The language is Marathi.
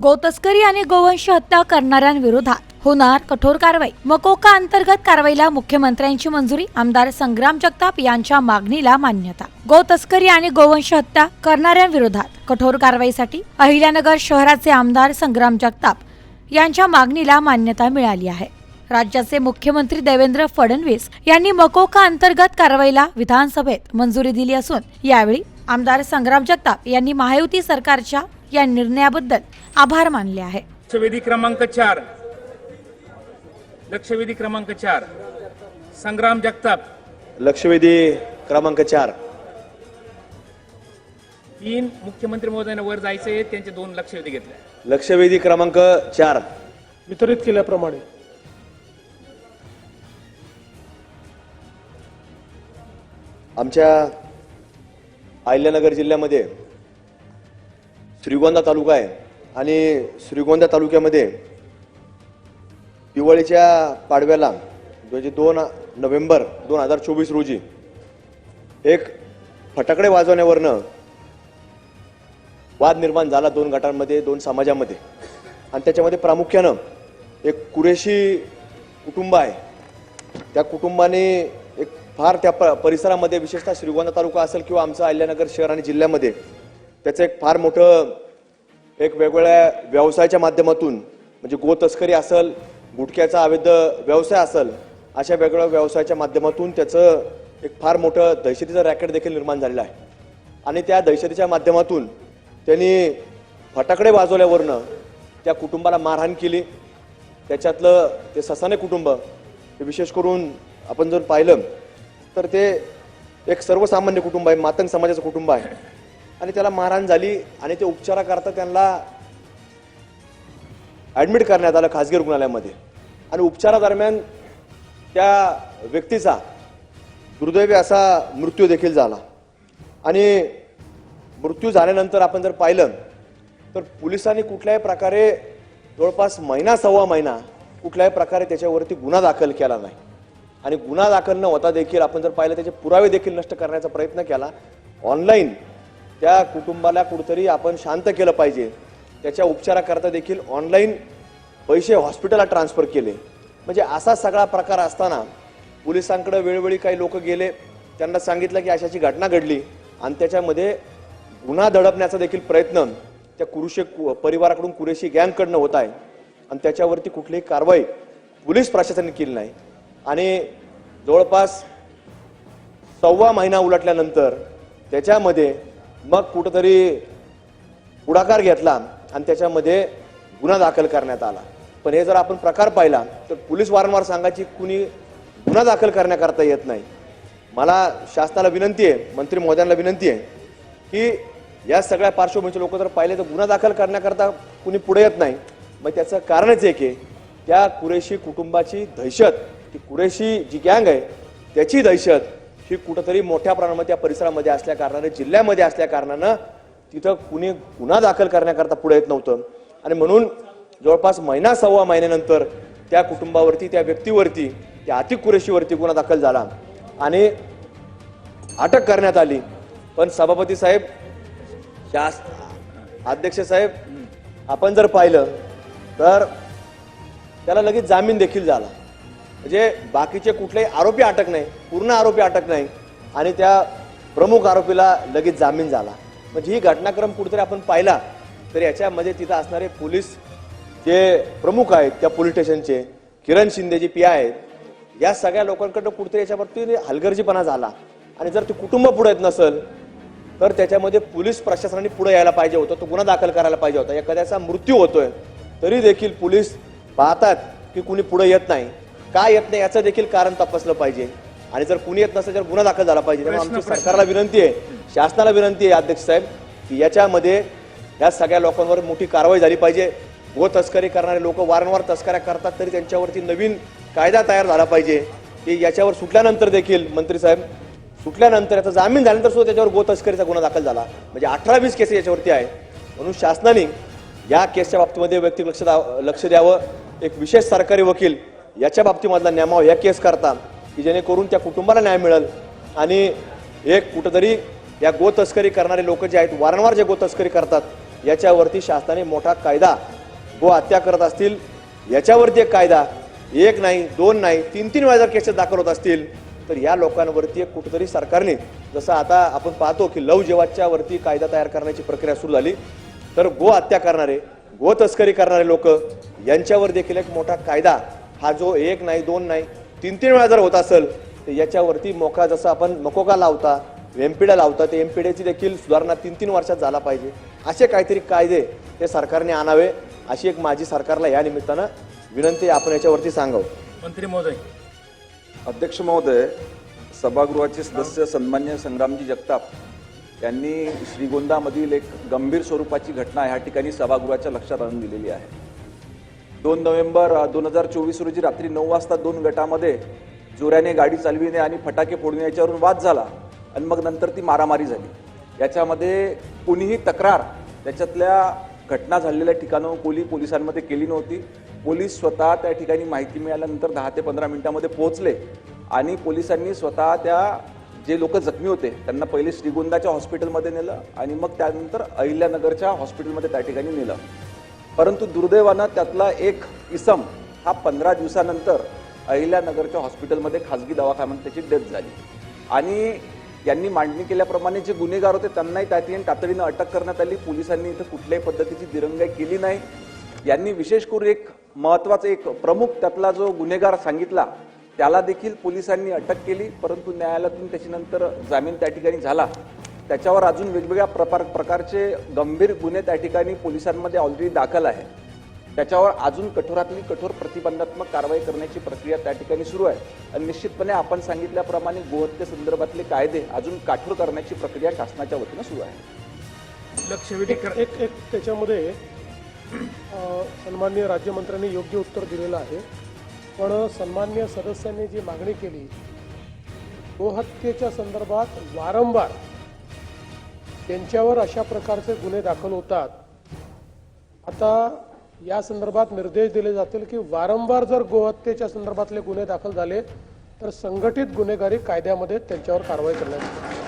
गोतस्करी आणि गोवंश हत्या करणाऱ्यांविरोधात होणार कठोर कारवाई। मकोका अंतर्गत कारवाईला मुख्यमंत्र्यांची मंजुरी, आमदार संग्राम जगताप यांच्या मागणीला मान्यता। गोतस्करी आणि गोवंश हत्या करणाऱ्यांविरोधात कठोर कारवाईसाठी अहिल्यानगर शहराचे आमदार संग्राम जगताप यांच्या मागणीला मान्यता मिळाली आहे। राज्याचे मुख्यमंत्री देवेंद्र फडणवीस यांनी मकोका अंतर्गत कारवाईला विधानसभेत मंजुरी दिली असून यावेळी आमदार संग्राम जगताप यांनी महायुती सरकारच्या या निर्णयाबद्दल आभार मानले आहे। लक्षवेधी क्रमांक 4 संग्राम जगताप। लक्षवेधी क्रमांक 4 3 मुख्यमंत्री महोदयांना वर जायचे, त्यांचे 2 लक्षवेधी घेतले। लक्षवेधी क्रमांक 4 वितरित केल्याप्रमाणे आमच्या अहिल्यानगर जिल्ह्यामध्ये श्रीगोंदा तालुका आहे आणि श्रीगोंदा तालुक्यामध्ये दिवाळीच्या पाडव्याला म्हणजे 2 नोव्हेंबर 2024 रोजी एक फटाकडे वाजवण्यावरनं वाद निर्माण झाला 2 गटांमध्ये, 2 समाजामध्ये। आणि त्याच्यामध्ये प्रामुख्यानं एक कुरेशी कुटुंब आहे। त्या कुटुंबाने एक फार त्या परिसरामध्ये, विशेषतः श्रीगोंदा तालुका असेल किंवा आमचं अहिल्यानगर शहर आणि जिल्ह्यामध्ये, त्याचं एक फार मोठं एक वेगवेगळ्या व्यवसायाच्या माध्यमातून, म्हणजे गो तस्करी असेल, गुटख्याचा अवैध व्यवसाय असेल, अशा वेगवेगळ्या व्यवसायाच्या माध्यमातून त्याचं एक फार मोठं दहशतीचं रॅकेट देखील निर्माण झालेलं आहे। आणि त्या दहशतीच्या माध्यमातून त्यांनी फटाकडे वाजवल्यावरनं त्या कुटुंबाला मारहाण केली। त्याच्यातलं ते ससाने कुटुंब, ते विशेष करून आपण जर पाहिलं तर ते एक सर्वसामान्य कुटुंब आहे, मातंग समाजाचं कुटुंब आहे। आणि त्याला मारहाण झाली आणि ते उपचाराकरता त्यांना ॲडमिट करण्यात आलं खासगी रुग्णालयामध्ये। आणि उपचारादरम्यान त्या व्यक्तीचा दुर्दैवी असा मृत्यू देखील झाला। आणि मृत्यू झाल्यानंतर आपण जर पाहिलं तर पोलिसांनी कुठल्याही प्रकारे जवळपास महिना सव्वा महिना कुठल्याही प्रकारे त्याच्यावरती गुन्हा दाखल केला नाही। आणि गुन्हा दाखल न होता देखील आपण जर पाहिलं त्याचे पुरावे देखील नष्ट करण्याचा प्रयत्न केला। ऑनलाईन त्या कुटुंबाला कुठेतरी आपण शांत केलं पाहिजे, त्याच्या उपचाराकरता देखील ऑनलाईन पैसे हॉस्पिटलला ट्रान्सफर केले। म्हणजे असा सगळा प्रकार असताना पोलिसांकडे वेळोवेळी काही लोक गेले, त्यांना सांगितलं की अशाची घटना घडली आणि त्याच्यामध्ये गुन्हा दडपण्याचा देखील प्रयत्न त्या कुरेशी परिवाराकडून, कुरेशी गँगकडनं होत आहे। आणि त्याच्यावरती कुठलीही कारवाई पोलीस प्रशासनाने केली नाही। आणि जवळपास सव्वा महिना उलटल्यानंतर त्याच्यामध्ये मग कुठंतरी पुढाकार घेतला आणि त्याच्यामध्ये गुन्हा दाखल करण्यात आला। पण हे जर आपण प्रकार पाहिला तर पोलीस वारंवार सांगायची कुणी गुन्हा दाखल करण्याकरता येत नाही। मला शासनाला विनंती आहे, मंत्री महोदयांना विनंती आहे की या सगळ्या पार्श्वभूमीचे लोक जर पाहिले तर गुन्हा दाखल करण्याकरता कुणी पुढे येत नाही। मग त्याचं कारणच एक आहे, त्या कुरेशी कुटुंबाची दहशत, ती कुरेशी जी गँग आहे त्याची दहशत ही कुठंतरी मोठ्या प्रमाणात त्या परिसरामध्ये असल्या कारणाने, जिल्ह्यामध्ये असल्या कारणानं तिथं कुणी गुन्हा दाखल करण्याकरता पुढे येत नव्हतं। आणि म्हणून जवळपास महिना सव्वा महिन्यानंतर त्या कुटुंबावरती, त्या व्यक्तीवरती, त्या आतिक कुरेशीवरती गुन्हा दाखल झाला आणि अटक करण्यात आली। पण सभापती साहेब, अध्यक्ष साहेब, आपण जर पाहिलं तर त्याला लगेच जामीन देखील झाला। म्हणजे बाकीचे कुठलेही आरोपी अटक नाही, पूर्ण आरोपी अटक नाही आणि त्या प्रमुख आरोपीला लगेच जामीन झाला। म्हणजे ही घटनाक्रम कुठेतरी आपण पाहिला तर याच्यामध्ये तिथं असणारे पोलीस जे प्रमुख आहेत, त्या पोलीस स्टेशनचे किरण शिंदे जे पी आहेत, या सगळ्या लोकांकडनं कुठेतरी याच्यावरती हलगर्जीपणा झाला। आणि जर ते कुटुंब पुढे येत नसेल तर त्याच्यामध्ये पोलीस प्रशासनाने पुढे यायला पाहिजे होतं, तो गुन्हा दाखल करायला पाहिजे होता। एखाद्याचा मृत्यू होतोय तरी देखील पोलीस पाहतात की कुणी पुढे येत नाही, का येत नाही याचं देखील कारण तपासलं पाहिजे। आणि जर कुणी येत नसेल तर गुन्हा दाखल झाला पाहिजे। त्यामुळे आमची सरकारला विनंती आहे, शासनाला विनंती आहे अध्यक्ष साहेब, की याच्यामध्ये या सगळ्या लोकांवर मोठी कारवाई झाली पाहिजे। गो तस्करी करणारे लोक वारंवार तस्कऱ्या करतात तरी त्यांच्यावरती नवीन कायदा तयार झाला पाहिजे की याच्यावर सुटल्यानंतर देखील, मंत्री साहेब, सुटल्यानंतर याचा जामीन झाल्यानंतर सुद्धा त्याच्यावर गो तस्करीचा गुन्हा दाखल झाला। म्हणजे 18-20 केसेस याच्यावरती आहे। म्हणून शासनाने या केसच्या बाबतीमध्ये व्यक्तिगत लक्ष द्यावं। एक विशेष सरकारी वकील याच्या बाबतीमधला नेमावा या केस करता की जेणेकरून त्या कुटुंबाला न्याय मिळेल आणि एक कुठंतरी या गो तस्करी करणारे लोक जे आहेत, वारंवार जे गो तस्करी करतात याच्यावरती शासनाने मोठा कायदा गो हत्या करत असतील याच्यावरती एक कायदा, एक नाही दोन नाही तीन तीन वेळा जर केसेस दाखल होत असतील तर या लोकांवरती एक कुठेतरी सरकारने, जसं आता आपण पाहतो की लव जिहादच्या वरती कायदा तयार करण्याची प्रक्रिया सुरू झाली, तर गो हत्या करणारे, गो तस्करी करणारे लोक यांच्यावर देखील एक मोठा कायदा हा जो एक नाही दोन नाही तीन तीन वेळा जर होत असेल तर याच्यावरती मोका, जसं आपण मकोका लावता एमपीडा लावता, ते एमपीडीची देखील सुधारणा 3-3 वर्षात झाला पाहिजे. असे काहीतरी कायदे ते सरकारने आणावे अशी एक माझी सरकारला या निमित्तानं विनंती आपण याच्यावरती सांगावं. मंत्री महोदय. अध्यक्ष महोदय, सभागृहाचे सदस्य सन्मान्य संग्रामजी जगताप यांनी श्रीगोंदामधील एक गंभीर स्वरूपाची घटना ह्या ठिकाणी सभागृहाच्या लक्षात आणून दिलेली आहे. 2 नोव्हेंबर 2024 रोजी रात्री 9 वाजता 2 गटामध्ये जोराने गाडी चालविणे आणि फटाके फोडणे याच्यावरून वाद झाला आणि मग नंतर ती मारामारी झाली. याच्यामध्ये कोणीही तक्रार त्याच्यातल्या घटना झालेल्या ठिकाणं पोलिसांमध्ये केली नव्हती. पोलीस स्वतः त्या ठिकाणी माहिती मिळाल्यानंतर 10 ते 15 मिनिटांमध्ये पोहोचले आणि पोलिसांनी स्वतः त्या जे लोक जखमी होते त्यांना पहिले श्रीगोंदाच्या हॉस्पिटलमध्ये नेलं आणि मग त्यानंतर अहिल्यानगरच्या हॉस्पिटलमध्ये त्या ठिकाणी नेलं. परंतु दुर्दैवानं त्यातला एक इसम हा 15 दिवसानंतर अहिल्यानगरच्या हॉस्पिटलमध्ये खाजगी दवाखान्यात त्याची डेथ झाली आणि यांनी मांडणी केल्याप्रमाणे जे गुन्हेगार होते त्यांनाही त्या ठिकाणी तातडीनं अटक करण्यात आली. पोलिसांनी इथं कुठल्याही पद्धतीची दिरंगाई केली नाही. यांनी विशेष करून एक महत्त्वाचा एक प्रमुख त्यातला जो गुन्हेगार सांगितला त्याला देखील पोलिसांनी अटक केली, परंतु न्यायालयातून त्याच्यानंतर जामीन त्या ठिकाणी झाला. त्याच्यावर अजून वेगवेगळ्या प्रकारचे गंभीर गुन्हे त्या ठिकाणी पोलिसांमध्ये ऑलरेडी दाखल आहे. त्याच्यावर अजून कठोरातली कठोर प्रतिबंधात्मक कारवाई करण्याची प्रक्रिया त्या ठिकाणी सुरू आहे आणि निश्चितपणे आपण सांगितल्याप्रमाणे गोहत्ये संदर्भातले कायदे अजून कठोर करण्याची प्रक्रिया शासनाच्या वतीनं सुरू आहे. लक्षवेधी एक त्याच्यामध्ये सन्माननीय राज्यमंत्र्यांनी योग्य उत्तर दिलेलं आहे, पण सन्माननीय सदस्यांनी जी मागणी केली गोहत्येच्या संदर्भात वारंवार त्यांच्यावर अशा प्रकारचे गुन्हे दाखल होतात. आता या संदर्भात निर्देश दिले जातील की वारंवार जर गोहत्येच्या संदर्भातले गुन्हे दाखल झाले तर संघटित गुन्हेगारी कायद्यामध्ये त्यांच्यावर कारवाई करण्यात येईल.